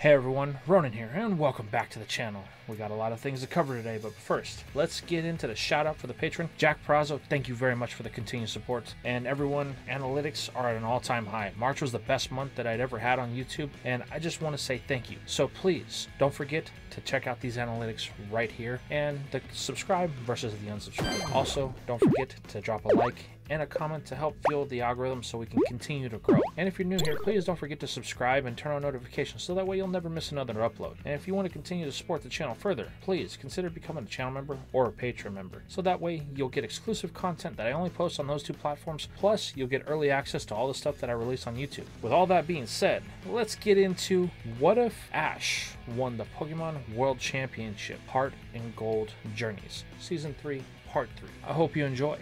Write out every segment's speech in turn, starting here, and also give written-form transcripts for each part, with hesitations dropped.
Hey everyone, Ronan here, and welcome back to the channel. We got a lot of things to cover today, but first, let's get into the shout out for the patron. Jack Prazzo, thank you very much for the continued support. And everyone, analytics are at an all-time high. March was the best month that I'd ever had on YouTube, and I just want to say thank you. So please, don't forget to check out these analytics right here, and the subscribe versus the unsubscribe. Also, don't forget to drop a like and a comment to help fuel the algorithm so we can continue to grow. And if you're new here, please don't forget to subscribe and turn on notifications so that way you'll never miss another upload. And if you want to continue to support the channel further, please consider becoming a channel member or a Patreon member. So that way you'll get exclusive content that I only post on those two platforms, plus you'll get early access to all the stuff that I release on YouTube. With all that being said, let's get into what if Ash won the Pokemon World Championship Heart and Gold Journeys, Season 3, Part 3. I hope you enjoy.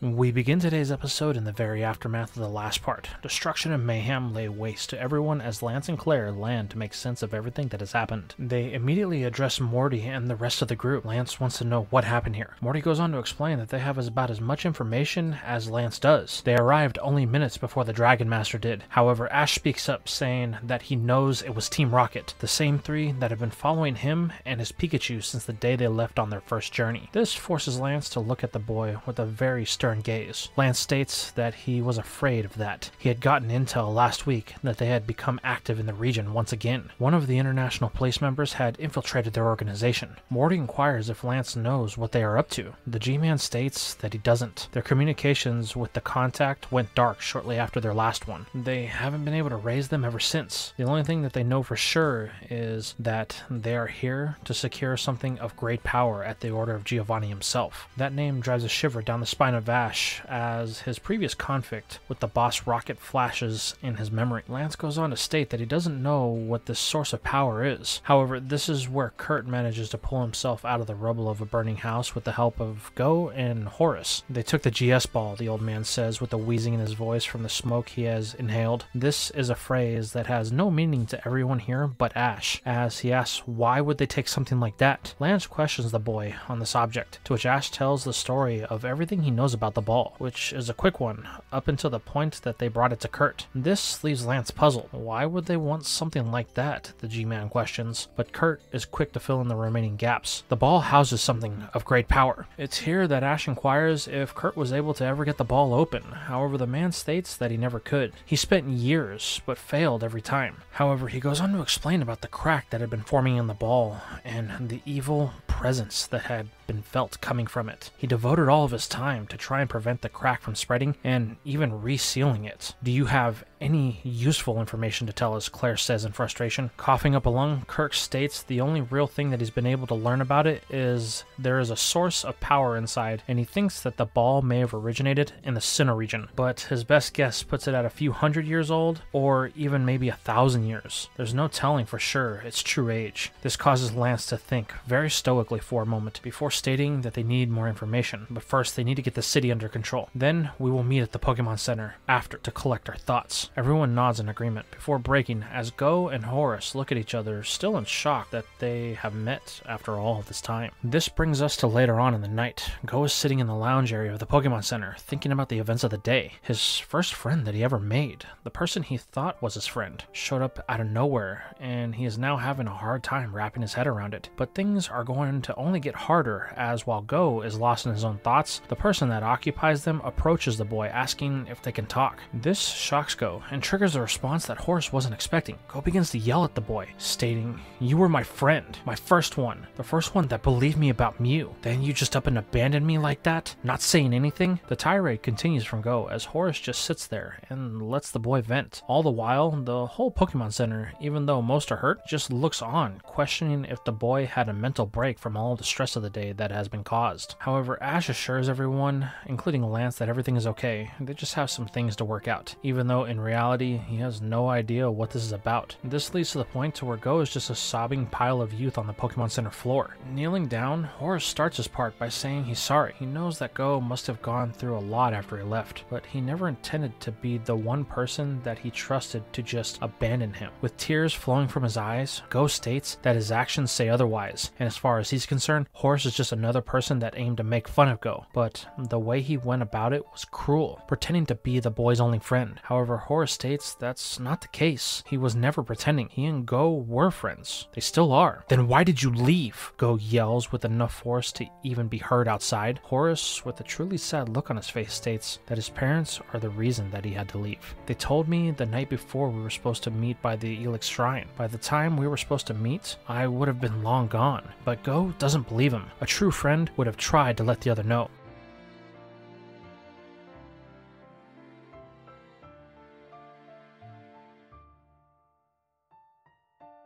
We begin today's episode in the very aftermath of the last part. Destruction and mayhem lay waste to everyone as Lance and Claire land to make sense of everything that has happened. They immediately address Morty and the rest of the group. Lance wants to know what happened here. Morty goes on to explain that they have about as much information as Lance does. They arrived only minutes before the Dragon Master did. However, Ash speaks up saying that he knows it was Team Rocket, the same three that have been following him and his Pikachu since the day they left on their first journey. This forces Lance to look at the boy with a very stern gaze. Lance states that he was afraid of that. He had gotten intel last week that they had become active in the region once again. One of the international police members had infiltrated their organization. Morty inquires if Lance knows what they are up to. The G-Man states that he doesn't. Their communications with the contact went dark shortly after their last one. They haven't been able to raise them ever since. The only thing that they know for sure is that they are here to secure something of great power at the order of Giovanni himself. That name drives a shiver down the spine of Ash as his previous conflict with the boss Rocket flashes in his memory. Lance goes on to state that he doesn't know what this source of power is. However, this is where Kurt manages to pull himself out of the rubble of a burning house with the help of Go and Horace. They took the GS ball, the old man says with a wheezing in his voice from the smoke he has inhaled. This is a phrase that has no meaning to everyone here but Ash, as he asks why would they take something like that. Lance questions the boy on the subject, to which Ash tells the story of everything he knows about the ball, which is a quick one, up until the point that they brought it to Kurt. This leaves Lance puzzled. Why would they want something like that, the G-Man questions, but Kurt is quick to fill in the remaining gaps. The ball houses something of great power. It's here that Ash inquires if Kurt was able to ever get the ball open. However, the man states that he never could. He spent years, but failed every time. However, he goes on to explain about the crack that had been forming in the ball, and the evil presence that had been felt coming from it. He devoted all of his time to try and prevent the crack from spreading and even resealing it. Do you have any useful information to tell us? Claire says in frustration. Coughing up a lung, Kirk states the only real thing that he's been able to learn about it is there is a source of power inside, and he thinks that the ball may have originated in the Sinnoh region, but his best guess puts it at a few hundred years old, or even maybe 1,000 years. There's no telling for sure its true age. This causes Lance to think very stoically for a moment before stating that they need more information, but first they need to get the city under control. Then we will meet at the Pokemon Center after to collect our thoughts. Everyone nods in agreement before breaking as Go and Horace look at each other, still in shock that they have met after all of this time. This brings us to later on in the night. Go is sitting in the lounge area of the Pokemon Center, thinking about the events of the day. His first friend that he ever made, the person he thought was his friend, showed up out of nowhere, and he is now having a hard time wrapping his head around it. But things are going to only get harder, as while Go is lost in his own thoughts, the person that occupies them approaches the boy, asking if they can talk. This shocks Go and triggers a response that Horace wasn't expecting. Go begins to yell at the boy, stating, "You were my friend, my first one, the first one that believed me about Mew. Then you just up and abandoned me like that, not saying anything?" The tirade continues from Go as Horace just sits there and lets the boy vent. All the while, the whole Pokemon Center, even though most are hurt, just looks on, questioning if the boy had a mental break from all the stress of the day that has been caused. However, Ash assures everyone, including Lance, that everything is okay. They just have some things to work out, even though in reality reality, he has no idea what this is about. This leads to the point to where Go is just a sobbing pile of youth on the Pokemon Center floor. Kneeling down, Horace starts his part by saying he's sorry. He knows that Go must have gone through a lot after he left, but he never intended to be the one person that he trusted to just abandon him. With tears flowing from his eyes, Go states that his actions say otherwise, and as far as he's concerned, Horace is just another person that aimed to make fun of Go, but the way he went about it was cruel, pretending to be the boy's only friend. However, Horace states that's not the case. He was never pretending. He and Go were friends. They still are. Then why did you leave? Go yells with enough force to even be heard outside. Horace, with a truly sad look on his face, states that his parents are the reason that he had to leave. They told me the night before we were supposed to meet by the Elix Shrine. By the time we were supposed to meet, I would have been long gone. But Go doesn't believe him. A true friend would have tried to let the other know.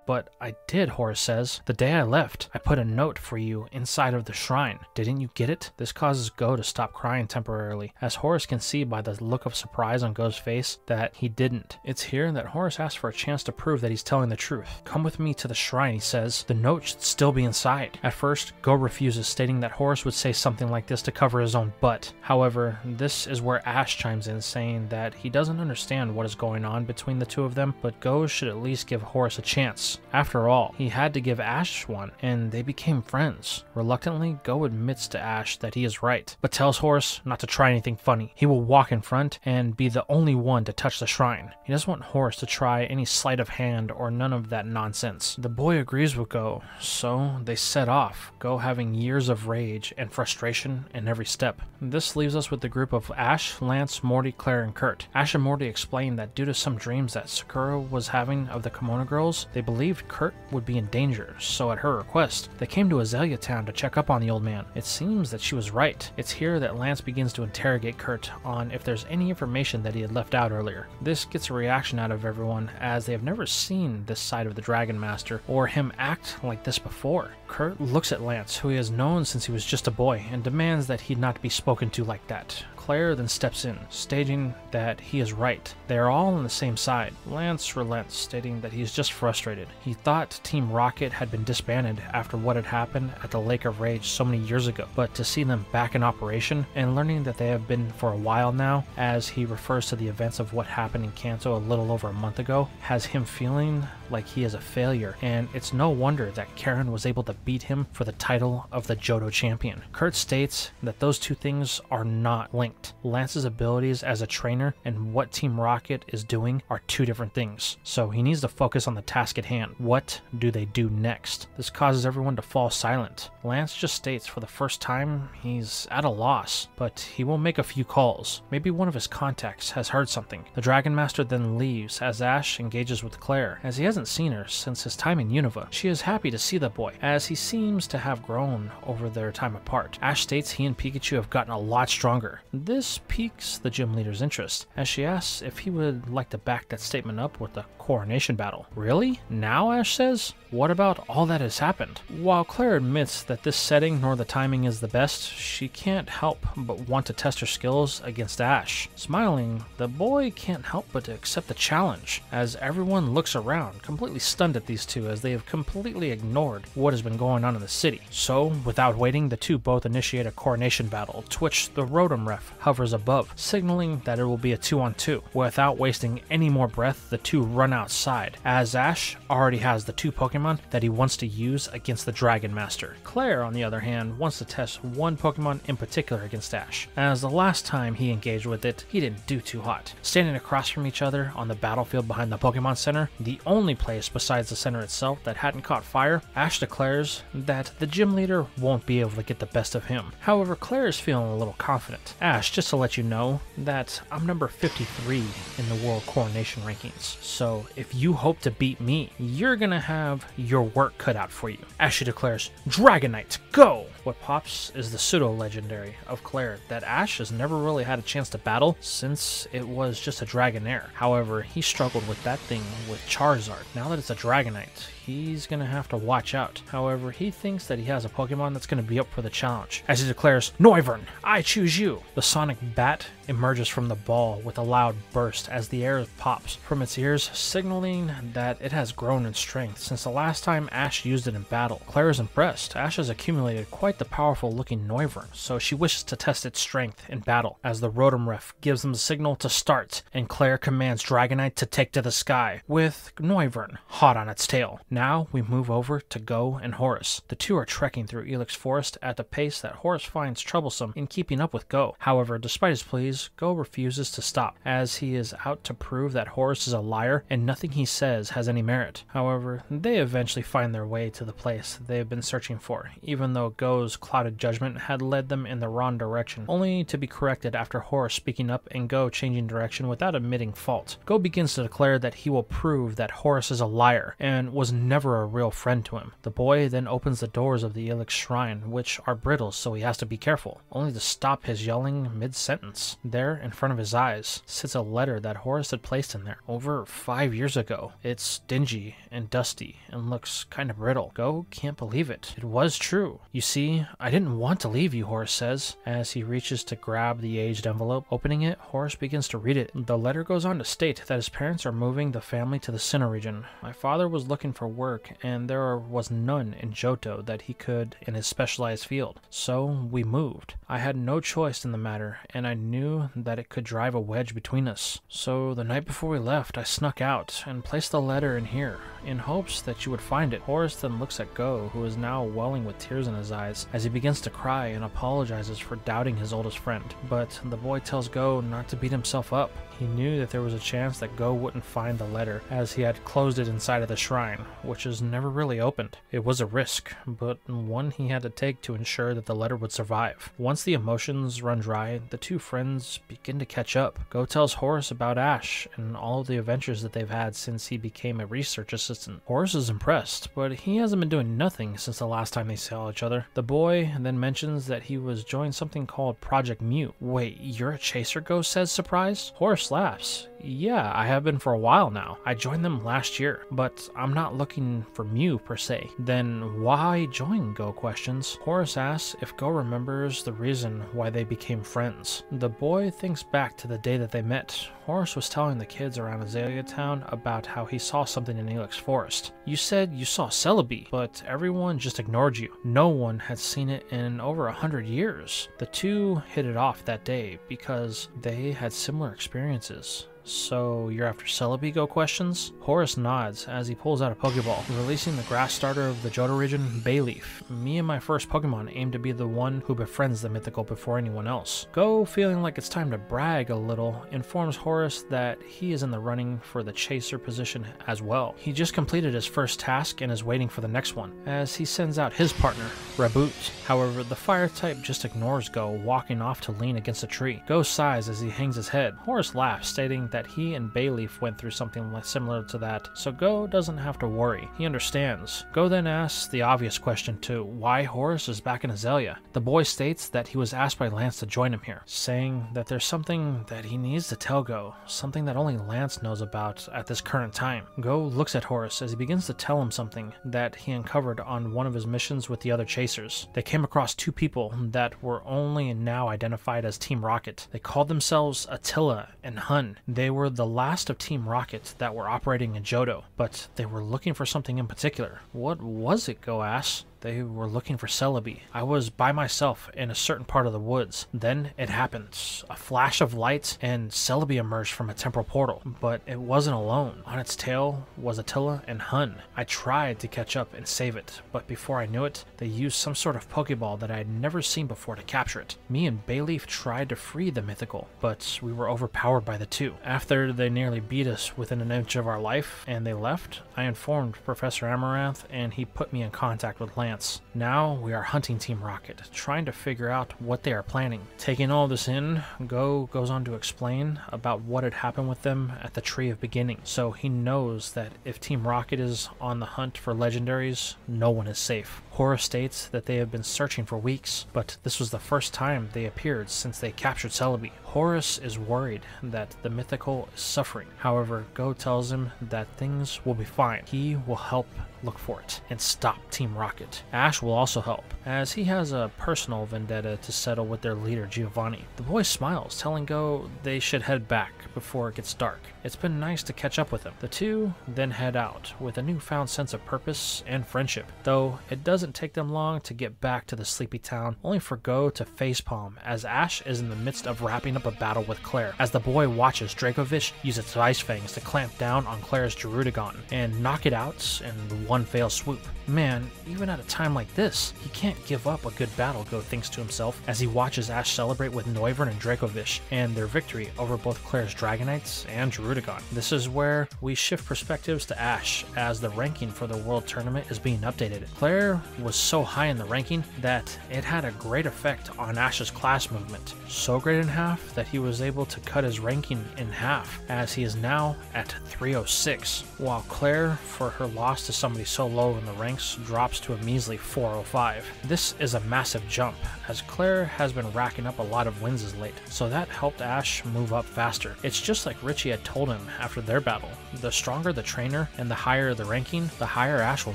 But I did, Horace says. The day I left, I put a note for you inside of the shrine. Didn't you get it? This causes Go to stop crying temporarily, as Horace can see by the look of surprise on Go's face that he didn't. It's here that Horace asks for a chance to prove that he's telling the truth. Come with me to the shrine, he says. The note should still be inside. At first, Go refuses, stating that Horace would say something like this to cover his own butt. However, this is where Ash chimes in, saying that he doesn't understand what is going on between the two of them, but Go should at least give Horace a chance. After all, he had to give Ash one, and they became friends. Reluctantly, Go admits to Ash that he is right, but tells Horace not to try anything funny. He will walk in front and be the only one to touch the shrine. He doesn't want Horace to try any sleight of hand or none of that nonsense. The boy agrees with Go, so they set off, Go having years of rage and frustration in every step. This leaves us with the group of Ash, Lance, Morty, Claire, and Kurt. Ash and Morty explain that due to some dreams that Sakura was having of the Kimono girls, they believed Kurt would be in danger, so at her request, they came to Azella Town to check up on the old man. It seems that she was right. It's here that Lance begins to interrogate Kurt on if there's any information that he had left out earlier. This gets a reaction out of everyone, as they have never seen this side of the Dragon Master or him act like this before. Kurt looks at Lance, who he has known since he was just a boy, and demands that he not be spoken to like that. Claire then steps in, stating that he is right. They are all on the same side. Lance relents, stating that he is just frustrated. He thought Team Rocket had been disbanded after what had happened at the Lake of Rage so many years ago, but to see them back in operation and learning that they have been for a while now, as he refers to the events of what happened in Kanto a little over a month ago, has him feeling like he is a failure, and it's no wonder that Karen was able to beat him for the title of the Johto champion. Kurt states that those two things are not linked. Lance's abilities as a trainer and what Team Rocket is doing are two different things, so he needs to focus on the task at hand. What do they do next? This causes everyone to fall silent. Lance just states for the first time he's at a loss, but he will make a few calls. Maybe one of his contacts has heard something. The Dragon Master then leaves as Ash engages with Claire, as he hasn't seen her since his time in Unova. She is happy to see the boy, as he seems to have grown over their time apart. Ash states he and Pikachu have gotten a lot stronger. This piques the gym leader's interest, as she asks if he would like to back that statement up with a coronation battle. Really? Now? Ash says. What about all that has happened? While Claire admits that this setting nor the timing is the best, she can't help but want to test her skills against Ash. Smiling, the boy can't help but to accept the challenge, as everyone looks around, completely stunned at these two, as they have completely ignored what has been going on in the city. So, without waiting, the two both initiate a coronation battle, to which the Rotom ref hovers above, signaling that it will be a 2-on-2. Without wasting any more breath, the two run outside, as Ash already has the two Pokemon that he wants to use against the Dragon Master. Claire, on the other hand, wants to test one Pokemon in particular against Ash, as the last time he engaged with it, he didn't do too hot. Standing across from each other on the battlefield behind the Pokemon Center, the only place besides the center itself that hadn't caught fire, Ash declares that the gym leader won't be able to get the best of him. However, Claire is feeling a little confident. Ash, just to let you know that I'm number 53 in the World Coronation rankings, so if you hope to beat me, you're gonna have your work cut out for you. Ash declares, Dragonite, go! What pops is the pseudo-legendary of Claire that Ash has never really had a chance to battle since it was just a Dragonair. However, he struggled with that thing with Charizard. Now that it's a Dragonite, he's gonna have to watch out. However, he thinks that he has a Pokemon that's gonna be up for the challenge, as he declares, "Noivern, I choose you!" The sonic bat emerges from the ball with a loud burst as the air pops from its ears, signaling that it has grown in strength since the last time Ash used it in battle. Claire is impressed. Ash has accumulated quite the powerful looking Noivern, so she wishes to test its strength in battle, as the Rotom Ref gives them the signal to start, and Claire commands Dragonite to take to the sky, with Noivern hot on its tail. Now we move over to Go and Horus. The two are trekking through Elix Forest at a pace that Horus finds troublesome in keeping up with Go. However, despite his pleas, Go refuses to stop, as he is out to prove that Horus is a liar and nothing he says has any merit. However, they eventually find their way to the place they have been searching for, even though Go's clouded judgment had led them in the wrong direction, only to be corrected after Horus speaking up and Go changing direction without admitting fault. Go begins to declare that he will prove that Horus is a liar and was never a real friend to him. The boy then opens the doors of the Elix Shrine, which are brittle, so he has to be careful, only to stop his yelling mid-sentence. There, in front of his eyes, sits a letter that Horus had placed in there over 5 years ago. It's dingy and dusty and looks kind of brittle. Go can't believe it. It was true. "You see, I didn't want to leave you," Horus says, as he reaches to grab the aged envelope. Opening it, Horus begins to read it. The letter goes on to state that his parents are moving the family to the Sinnoh region. My father was looking for work, and there was none in Johto that he could in his specialized field. So we moved. I had no choice in the matter, and I knew that it could drive a wedge between us. So the night before we left, I snuck out and placed the letter in here, in hopes that you would find it. Horus then looks at Go, who is now welling with tears in his eyes, as he begins to cry and apologizes for doubting his oldest friend. But the boy tells Go not to beat himself up. He knew that there was a chance that Go wouldn't find the letter, as he had closed it inside of the shrine, which is never really opened. It was a risk, but one he had to take to ensure that the letter would survive. Once the emotions run dry, the two friends begin to catch up. Go tells Horus about Ash and all of the adventures that they've had since he became a research assistant. Horus is impressed, but he hasn't been doing nothing since the last time they saw each other. The boy then mentions that he was joining something called Project Mute. "Wait, you're a chaser?" Go says, surprised. Horus laughs. "Yeah, I have been for a while now. I joined them last year, but I'm not looking for Mew per se." "Then why join?" Go questions. Horus asks if Go remembers the reason why they became friends. The boy thinks back to the day that they met. Horus was telling the kids around Azella Town about how he saw something in Elix Forest. "You said you saw Celebi, but everyone just ignored you. No one had seen it in over 100 years. The two hit it off that day because they had similar experiences." "So you're after Celebi?" Go questions. Horus nods as he pulls out a Pokeball, releasing the grass starter of the Johto region, Bayleaf. "Me and my first Pokemon aim to be the one who befriends the mythical before anyone else." Go, feeling like it's time to brag a little, informs Horus that he is in the running for the chaser position as well. He just completed his first task and is waiting for the next one, as he sends out his partner, Raboot. However, the fire type just ignores Go, walking off to lean against a tree. Go sighs as he hangs his head. Horus laughs, stating that he and Bayleaf went through something similar to that, so Go doesn't have to worry. He understands. Go then asks the obvious question too, why Horus is back in Azella. The boy states that he was asked by Lance to join him here, saying that there's something that he needs to tell Go, something that only Lance knows about at this current time. Go looks at Horus as he begins to tell him something that he uncovered on one of his missions with the other chasers. They came across two people that were only now identified as Team Rocket. They called themselves Attila and Hun. They were the last of Team Rocket that were operating in Johto, but they were looking for something in particular. What was it? Go asks. They were looking for Celebi. I was by myself in a certain part of the woods. Then it happened. A flash of light and Celebi emerged from a temporal portal, but it wasn't alone. On its tail was Attila and Hun. I tried to catch up and save it, but before I knew it, they used some sort of Pokeball that I had never seen before to capture it. Me and Bayleaf tried to free the mythical, but we were overpowered by the two. After they nearly beat us within an inch of our life and they left, I informed Professor Amaranth and he put me in contact with Lance. Now we are hunting Team Rocket, trying to figure out what they are planning. Taking all this in, Go goes on to explain about what had happened with them at the Tree of Beginning, so he knows that if Team Rocket is on the hunt for legendaries, no one is safe. Horace states that they have been searching for weeks, but this was the first time they appeared since they captured Celebi. Horace is worried that the mythical is suffering. However, Go tells him that things will be fine. He will help look for it and stop Team Rocket. Ash will also help, as he has a personal vendetta to settle with their leader Giovanni. The boy smiles, telling Go they should head back before it gets dark. It's been nice to catch up with him. The two then head out with a newfound sense of purpose and friendship, though it doesn't take them long to get back to the sleepy town, only for Go to facepalm as Ash is in the midst of wrapping up a battle with Claire, as the boy watches Dracovish use its ice fangs to clamp down on Claire's Gerudogon and knock it out in one fell swoop. Man, even at a time like this, he can't give up a good battle, Go thinks to himself as he watches Ash celebrate with Noivern and Dracovish and their victory over both Claire's Dragonites and Gerudogon. This is where we shift perspectives to Ash as the ranking for the World Tournament is being updated. Claire was so high in the ranking that it had a great effect on Ash's class movement. So great in half that he was able to cut his ranking in half, as he is now at 306, while Claire, for her loss to somebody so low in the ranks, drops to a measly 405. This is a massive jump, as Claire has been racking up a lot of wins as late, so that helped Ash move up faster. It's just like Richie had told him after their battle. The stronger the trainer and the higher the ranking, the higher Ash will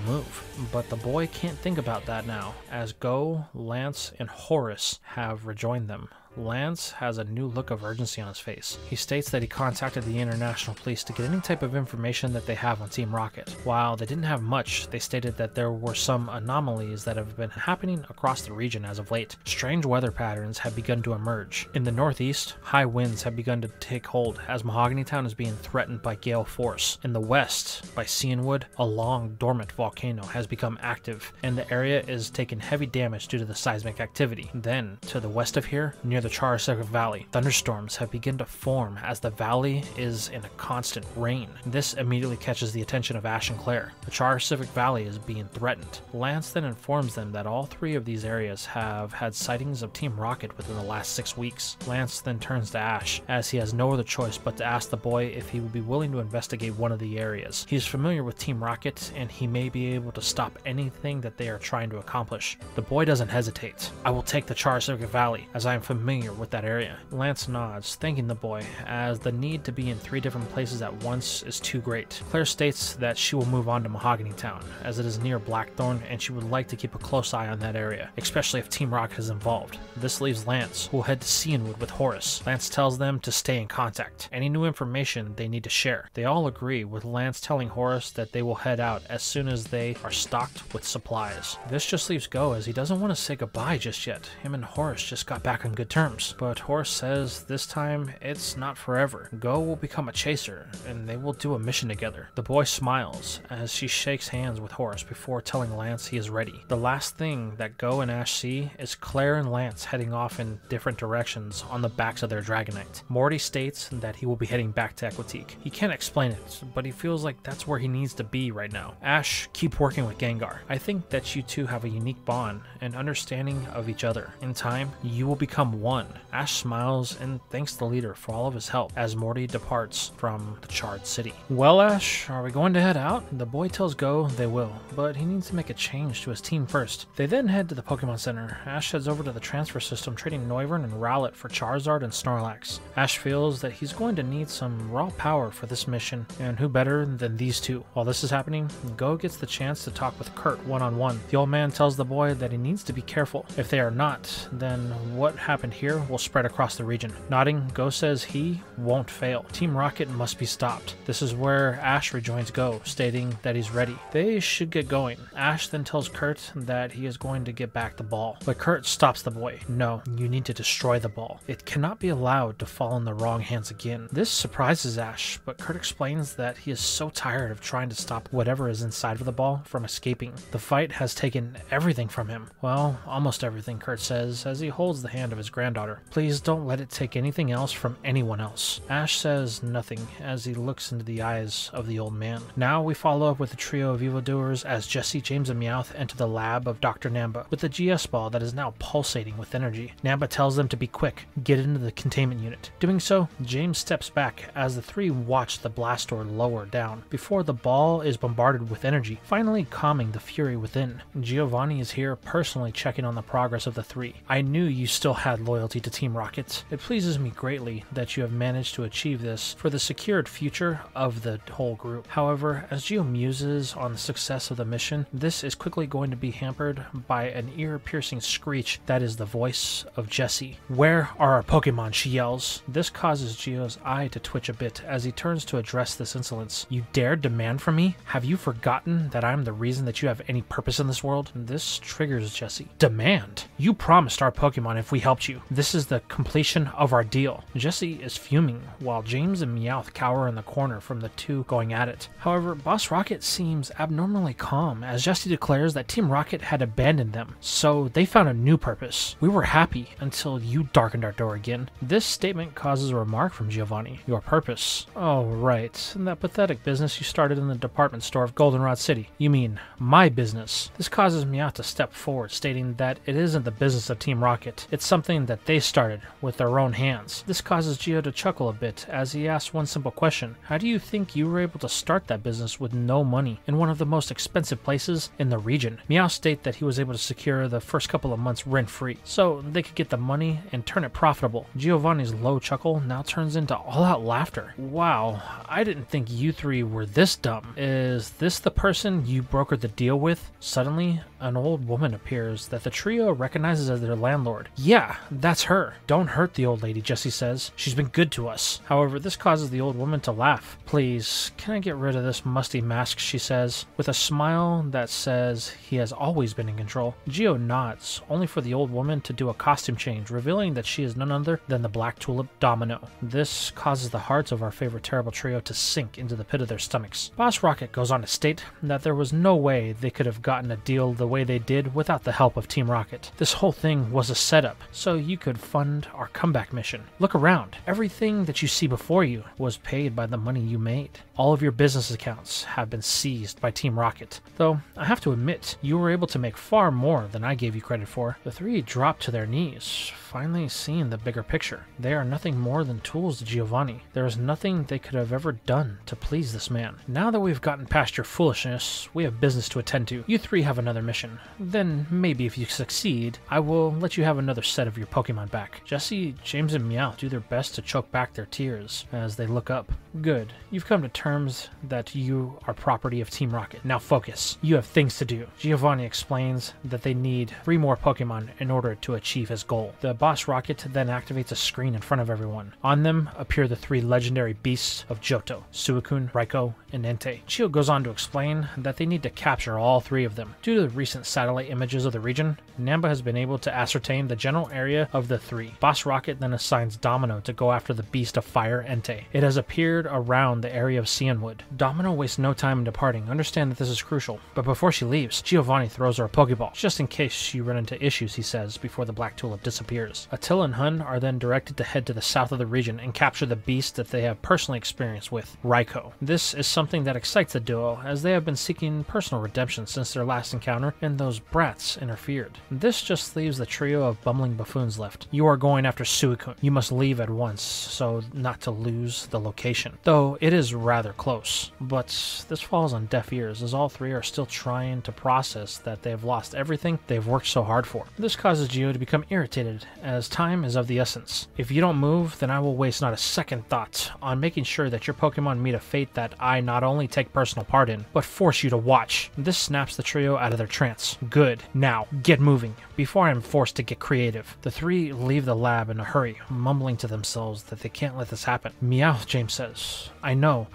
move. But the boy can't think about that now, as Go, Lance, and Horace have rejoined them. Lance has a new look of urgency on his face. He states that he contacted the international police to get any type of information that they have on Team Rocket. While they didn't have much, they stated that there were some anomalies that have been happening across the region as of late. Strange weather patterns have begun to emerge. In the northeast, high winds have begun to take hold as Mahogany Town is being threatened by gale force. In the west, by Cianwood, a long dormant volcano has become active, and the area is taking heavy damage due to the seismic activity. Then, to the west of here, near the Charasecka Valley, thunderstorms have begun to form as the valley is in a constant rain. This immediately catches the attention of Ash and Claire. The Charasecka Valley is being threatened. Lance then informs them that all three of these areas have had sightings of Team Rocket within the last 6 weeks. Lance then turns to Ash, as he has no other choice but to ask the boy if he would be willing to investigate one of the areas. He is familiar with Team Rocket, and he may be able to stop anything that they are trying to accomplish. The boy doesn't hesitate. I will take the Charasecka Valley, as I am familiar with that area. Lance nods, thanking the boy, as the need to be in 3 different places at once is too great. Claire states that she will move on to Mahogany Town, as it is near Blackthorn, and she would like to keep a close eye on that area, especially if Team Rocket is involved. This leaves Lance, who will head to Cianwood with Horace. Lance tells them to stay in contact. Any new information they need to share. They all agree, with Lance telling Horace that they will head out as soon as they are stocked with supplies. This just leaves Go, as he doesn't want to say goodbye just yet. Him and Horace just got back on good terms. But Horace says this time it's not forever. Go will become a chaser, and they will do a mission together. The boy smiles as she shakes hands with Horace before telling Lance he is ready. The last thing that Go and Ash see is Claire and Lance heading off in different directions on the backs of their Dragonite. Morty states that he will be heading back to Equitique. He can't explain it, but he feels like that's where he needs to be right now. Ash, keep working with Gengar. I think that you two have a unique bond and understanding of each other. In time, you will become one. Ash smiles and thanks the leader for all of his help as Morty departs from the charred city. Well, Ash, are we going to head out? The boy tells Go they will, but he needs to make a change to his team first. They then head to the Pokemon Center. Ash heads over to the transfer system, trading Noivern and Rowlet for Charizard and Snorlax. Ash feels that he's going to need some raw power for this mission, and who better than these two? While this is happening, Go gets the chance to talk with Kurt one-on-one. The old man tells the boy that he needs to be careful. If they are not, then what happened here will spread across the region. Nodding, Go says he won't fail. Team Rocket must be stopped. This is where Ash rejoins Go, stating that he's ready. They should get going. Ash then tells Kurt that he is going to get back the ball, but Kurt stops the boy. No, you need to destroy the ball. It cannot be allowed to fall in the wrong hands again. This surprises Ash, but Kurt explains that he is so tired of trying to stop whatever is inside of the ball from escaping. The fight has taken everything from him. Well, almost everything, Kurt says, as he holds the hand of his grandmother granddaughter. Please don't let it take anything else from anyone else. Ash says nothing as he looks into the eyes of the old man. Now we follow up with a trio of evildoers as Jesse, James, and Meowth enter the lab of Dr. Namba with the GS ball that is now pulsating with energy. Namba tells them to be quick, get into the containment unit. Doing so, James steps back as the three watch the blast door lower down before the ball is bombarded with energy, finally calming the fury within. Giovanni is here personally checking on the progress of the three. I knew you still had loyalty to Team Rocket. It pleases me greatly that you have managed to achieve this for the secured future of the whole group. However, as Gio muses on the success of the mission, this is quickly going to be hampered by an ear-piercing screech that is the voice of Jessie. Where are our Pokemon? She yells. This causes Gio's eye to twitch a bit as he turns to address this insolence. You dare demand from me? Have you forgotten that I'm the reason that you have any purpose in this world? This triggers Jessie. Demand? You promised our Pokemon if we helped you. This is the completion of our deal. Jessie is fuming while James and Meowth cower in the corner from the two going at it. However, Boss Rocket seems abnormally calm as Jessie declares that Team Rocket had abandoned them, so they found a new purpose. We were happy until you darkened our door again. This statement causes a remark from Giovanni. Your purpose? Oh, right. That pathetic business you started in the department store of Goldenrod City. You mean my business? This causes Meowth to step forward, stating that it isn't the business of Team Rocket. It's something that they started with their own hands. This causes Gio to chuckle a bit as he asks one simple question. How do you think you were able to start that business with no money in one of the most expensive places in the region? Meowth states that he was able to secure the first couple of months rent-free, so they could get the money and turn it profitable. Giovanni's low chuckle now turns into all-out laughter. Wow, I didn't think you three were this dumb. Is this the person you brokered the deal with? Suddenly, an old woman appears that the trio recognizes as their landlord. Yeah, that's her. Don't hurt the old lady, Jessie says. She's been good to us. However, this causes the old woman to laugh. Please, can I get rid of this musty mask, she says, with a smile that says he has always been in control. Gio nods, only for the old woman to do a costume change, revealing that she is none other than the Black Tulip Domino. This causes the hearts of our favorite terrible trio to sink into the pit of their stomachs. Boss Rocket goes on to state that there was no way they could have gotten a deal the way they did without the help of Team Rocket. This whole thing was a setup, so you could fund our comeback mission. Look around. Everything that you see before you was paid by the money you made. All of your business accounts have been seized by Team Rocket. Though, I have to admit, you were able to make far more than I gave you credit for. The three dropped to their knees, finally seeing the bigger picture. They are nothing more than tools to Giovanni. There is nothing they could have ever done to please this man. Now that we've gotten past your foolishness, we have business to attend to. You three have another mission. Then, maybe if you succeed, I will let you have another set of your Pokemon back. Jessie, James, and Meowth do their best to choke back their tears as they look up. Good. You've come to terms that you are property of Team Rocket. Now focus. You have things to do. Giovanni explains that they need 3 more Pokemon in order to achieve his goal. The Boss Rocket then activates a screen in front of everyone. On them appear the 3 legendary beasts of Johto, Suicune, Raikou, and Entei. Gio goes on to explain that they need to capture all 3 of them. Due to the recent satellite images of the region, Namba has been able to ascertain the general area of the 3. Boss Rocket then assigns Domino to go after the beast of fire, Entei. It has appeared around the area of Cianwood. Domino wastes no time in departing. Understand that this is crucial. But before she leaves, Giovanni throws her a Pokeball, just in case you run into issues, he says, before the Black Tulip disappears. Attila and Hun are then directed to head to the south of the region and capture the beast that they have personally experienced with, Raikou. This is something that excites the duo, as they have been seeking personal redemption since their last encounter, and those brats interfered. This just leaves the trio of bumbling buffoons left. You are going after Suicune. You must leave at once, so not to lose the location. Though it is rather close. But this falls on deaf ears, as all 3 are still trying to process that they have lost everything they've worked so hard for. This causes Gio to become irritated, as time is of the essence. If you don't move, then I will waste not a second thought on making sure that your Pokemon meet a fate that I not only take personal part in, but force you to watch. This snaps the trio out of their trance. Good. Now, get moving, before I am forced to get creative. The 3 leave the lab in a hurry, mumbling to themselves that they can't let this happen. Meowth, James says. I know,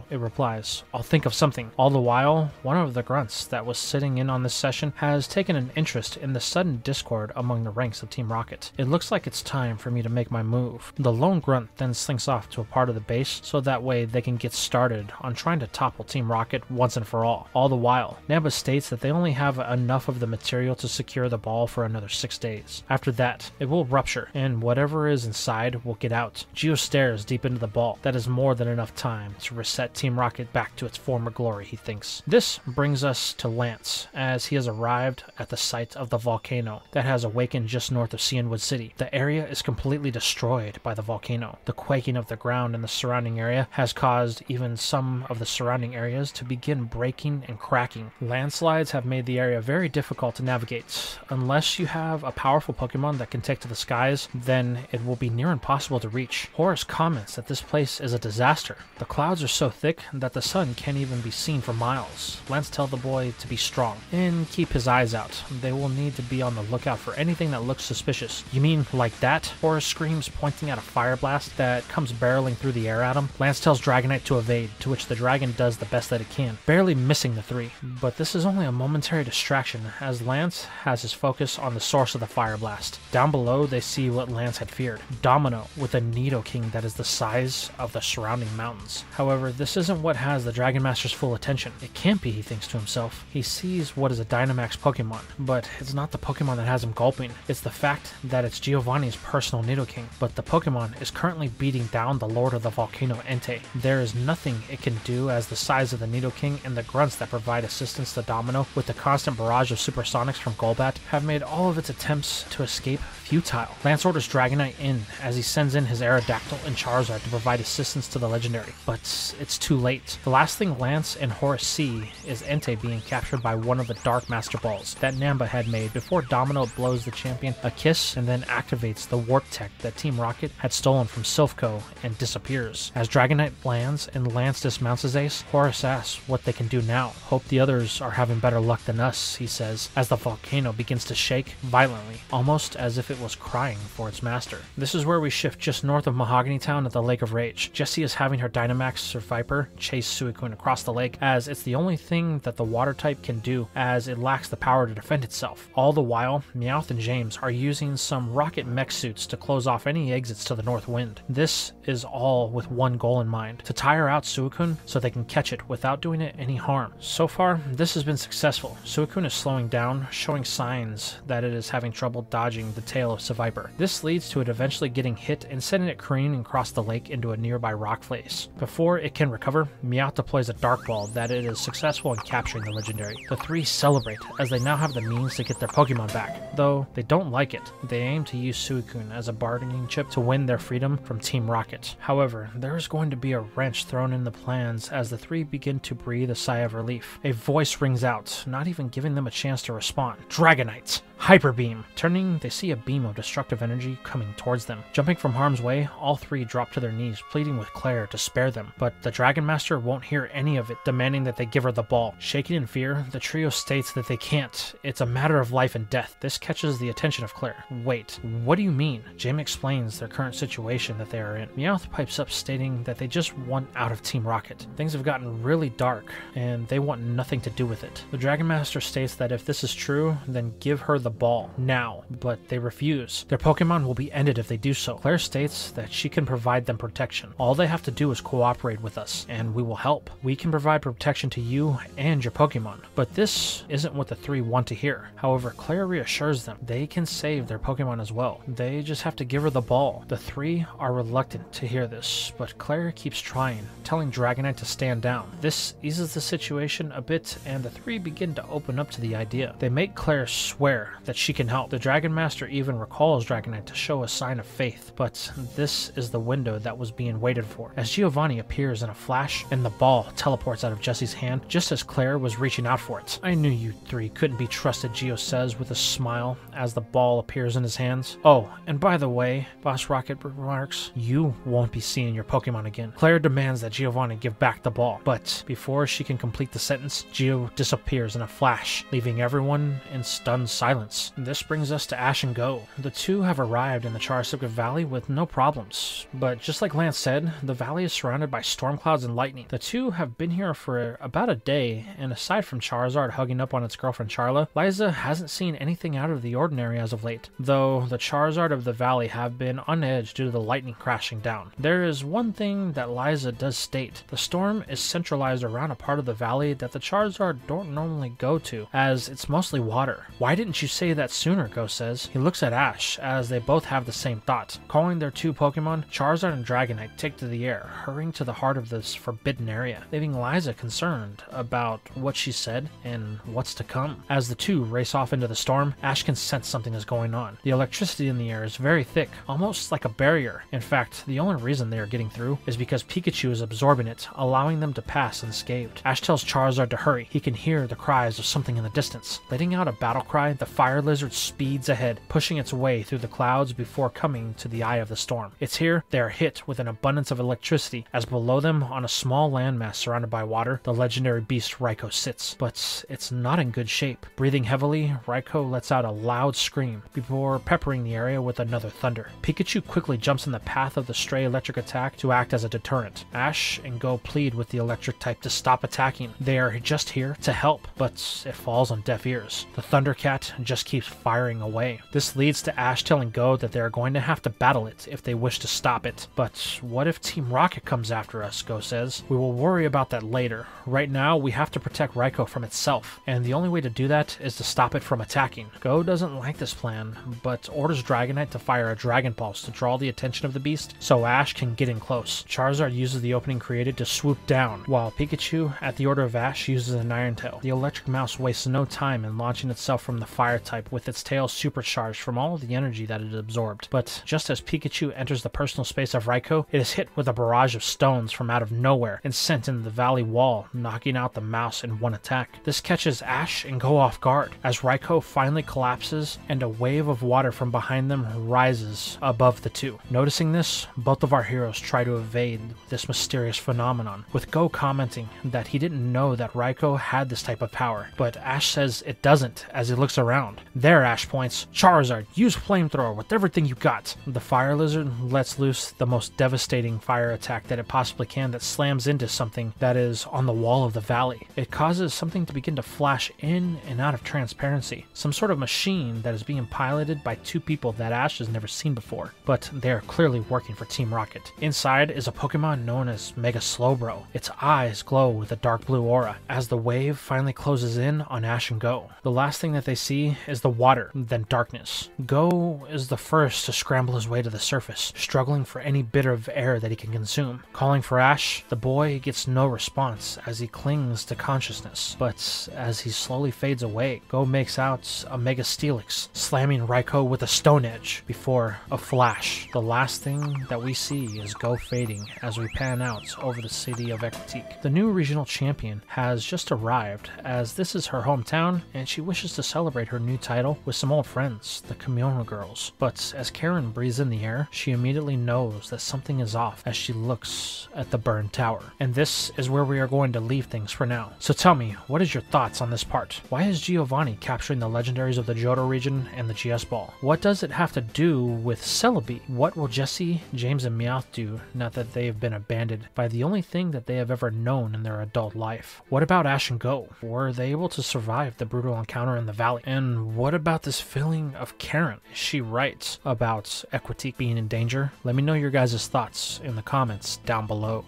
it replies. I'll think of something. All the while, one of the grunts that was sitting in on this session has taken an interest in the sudden discord among the ranks of Team Rocket. It looks like it's time for me to make my move. The lone grunt then slinks off to a part of the base, so that way they can get started on trying to topple Team Rocket once and for all. All the while, Namba states that they only have enough of the material to secure the ball for another 6 days. After that, it will rupture, and whatever is inside will get out. Geo stares deep into the ball. That is more than enough time to reset Team Rocket back to its former glory, he thinks. This brings us to Lance, as he has arrived at the site of the volcano that has awakened just north of Cianwood City. The area is completely destroyed by the volcano. The quaking of the ground in the surrounding area has caused even some of the surrounding areas to begin breaking and cracking. Landslides have made the area very difficult to navigate. Unless you have a powerful Pokemon that can take to the skies, then it will be near impossible to reach. Horace comments that this place is a disaster. The clouds are so thick that the sun can't even be seen for miles. Lance tells the boy to be strong and keep his eyes out. They will need to be on the lookout for anything that looks suspicious. You mean like that? Horace screams, pointing at a fire blast that comes barreling through the air at him. Lance tells Dragonite to evade, to which the dragon does the best that it can, barely missing the three. But this is only a momentary distraction, as Lance has his focus on the source of the fire blast. Down below, they see what Lance had feared: Domino with a Nidoking that is the size of the surrounding mountains. However, this isn't what has the Dragon Master's full attention. It can't be, he thinks to himself. He sees what is a Dynamax Pokemon, but it's not the Pokemon that has him gulping. It's the fact that it's Giovanni's personal Nidoking, but the Pokemon is currently beating down the Lord of the Volcano, Entei. There is nothing it can do, as the size of the Nidoking and the grunts that provide assistance to Domino with the constant barrage of supersonics from Golbat have made all of its attempts to escape futile. Lance orders Dragonite in as he sends in his Aerodactyl and Charizard to provide assistance to the legendary, but it's too late. The last thing Lance and Horace see is Entei being captured by one of the Dark Master Balls that Namba had made before Domino blows the champion a kiss and then activates the Warp Tech that Team Rocket had stolen from Silphco and disappears. As Dragonite lands and Lance dismounts his ace, Horace asks what they can do now. Hope the others are having better luck than us, he says, as the volcano begins to shake violently, almost as if it was crying for its master. This is where we shift just north of Mahogany Town at the Lake of Rage. Jessie is having her Dynamax or Viper chase Suicune across the lake, as it's the only thing that the water type can do, as it lacks the power to defend itself. All the while, Meowth and James are using some rocket mech suits to close off any exits to the north wind. This is all with one goal in mind: to tire out Suicune so they can catch it without doing it any harm. So far, this has been successful. Suicune is slowing down, showing signs that it is having trouble dodging the tail of Seviper. This leads to it eventually getting hit and sending it careening across the lake into a nearby rock face. Before it can recover, Meowth deploys a Dark Ball that it is successful in capturing the legendary. The three celebrate, as they now have the means to get their Pokemon back. Though they don't like it, they aim to use Suicune as a bargaining chip to win their freedom from Team Rocket. However, there is going to be a wrench thrown in the plans as the three begin to breathe a sigh of relief. A voice rings out, not even giving them a chance to respond. Dragonite! Hyper Beam! Turning, they see a beam of destructive energy coming towards them. Jumping from harm's way, all three drop to their knees, pleading with Claire to spare them. But the Dragon Master won't hear any of it, demanding that they give her the ball. Shaking in fear, the trio states that they can't. It's a matter of life and death. This catches the attention of Claire. Wait, what do you mean? Jim explains their current situation that they are in. Meowth pipes up, stating that they just want out of Team Rocket. Things have gotten really dark, and they want nothing to do with it. The Dragon Master states that if this is true, then give her the ball now, but they refuse. Their Pokemon will be ended if they do so. Claire states that she can provide them protection. All they have to do is cooperate with us, and we will help. We can provide protection to you and your Pokemon. But this isn't what the three want to hear. However, Claire reassures them they can save their Pokemon as well. They just have to give her the ball. The three are reluctant to hear this, but Claire keeps trying, telling Dragonite to stand down. This eases the situation a bit, and the three begin to open up to the idea. They make Claire swear that she can help. The Dragon Master even recalls Dragonite to show a sign of faith, but this is the window that was being waited for, as Giovanni appears in a flash and the ball teleports out of Jessie's hand just as Claire was reaching out for it. I knew you three couldn't be trusted, Gio says with a smile as the ball appears in his hands. Oh, and by the way, Boss Rocket remarks, you won't be seeing your Pokemon again. Claire demands that Giovanni give back the ball, but before she can complete the sentence, Gio disappears in a flash, leaving everyone in stunned silence. This brings us to Ash and Go. The two have arrived in the Charasipka Valley with no problems, but just like Lance said, the valley is surrounded by storm clouds and lightning. The two have been here for about a day, and aside from Charizard hugging up on its girlfriend Charla, Liza hasn't seen anything out of the ordinary as of late, though the Charizard of the valley have been on edge due to the lightning crashing down. There is one thing that Liza does state: the storm is centralized around a part of the valley that the Charizard don't normally go to, as it's mostly water. Why Why didn't you say that sooner, Go says. He looks at Ash as they both have the same thought. Calling their two Pokemon, Charizard and Dragonite take to the air, hurrying to the heart of this forbidden area, leaving Liza concerned about what she said and what's to come. As the two race off into the storm, Ash can sense something is going on. The electricity in the air is very thick, almost like a barrier. In fact, the only reason they are getting through is because Pikachu is absorbing it, allowing them to pass unscathed. Ash tells Charizard to hurry. He can hear the cries of something in the distance. Letting out a battle cry, the fire lizard speeds ahead, pushing its way through the clouds before coming to the eye of the storm. It's here they are hit with an abundance of electricity, as below them, on a small landmass surrounded by water, the legendary beast Raikou sits. But it's not in good shape. Breathing heavily, Raikou lets out a loud scream before peppering the area with another thunder. Pikachu quickly jumps in the path of the stray electric attack to act as a deterrent. Ash and Go plead with the electric type to stop attacking. They are just here to help, but it falls on deaf ears. The Thundercat just keeps firing away. This leads to Ash telling Go that they are going to have to battle it if they wish to stop it. But what if Team Rocket comes after us, Go says. We will worry about that later. Right now, we have to protect Raikou from itself, and the only way to do that is to stop it from attacking. Go doesn't like this plan, but orders Dragonite to fire a Dragon Pulse to draw the attention of the beast so Ash can get in close. Charizard uses the opening created to swoop down, while Pikachu, at the order of Ash, uses an Iron Tail. The electric mouse wastes no time in launching itself from the fire type with its tail supercharged from all of the energy that it absorbed. But just as Pikachu enters the personal space of Raikou, it is hit with a barrage of stones from out of nowhere and sent into the valley wall, knocking out the mouse in one attack. This catches Ash and Go off guard, as Raikou finally collapses and a wave of water from behind them rises above the two. Noticing this, both of our heroes try to evade this mysterious phenomenon, with Go commenting that he didn't know that Raikou had this type of power, but Ash says it doesn't as he looks around. There, Ash points, Charizard, use Flamethrower with everything you got. The fire lizard lets loose the most devastating fire attack that it possibly can that slams into something that is on the wall of the valley. It causes something to begin to flash in and out of transparency, some sort of machine that is being piloted by two people that Ash has never seen before, but they are clearly working for Team Rocket. Inside is a Pokemon known as Mega Slowbro. Its eyes glow with a dark blue aura as the wave finally closes in on Ash and Go. The last thing that they see is the water, then darkness. Go is the first to scramble his way to the surface, struggling for any bit of air that he can consume. Calling for Ash, the boy gets no response as he clings to consciousness, but as he slowly fades away, Go makes out a Mega Steelix, slamming Raikou with a Stone Edge before a flash. The last thing that we see is Go fading as we pan out over the city of Ecruteak. The new regional champion has just arrived, as this is her hometown and she wishes to celebrate her new title with some old friends, the Kimono Girls. But as Karen breathes in the air, she immediately knows that something is off as she looks at the burned tower. And this is where we are going to leave things for now. So tell me, what is your thoughts on this part? Why is Giovanni capturing the legendaries of the Johto region and the GS Ball? What does it have to do with Celebi? What will Jesse, James, and Meowth do now that they have been abandoned by the only thing that they have ever known in their adult life? What about Ash and Go? Were they able to survive the brutal encounter in the valley? And what about this feeling of Karen? Is she right about Ecruteak being in danger? Let me know your guys' thoughts in the comments down below.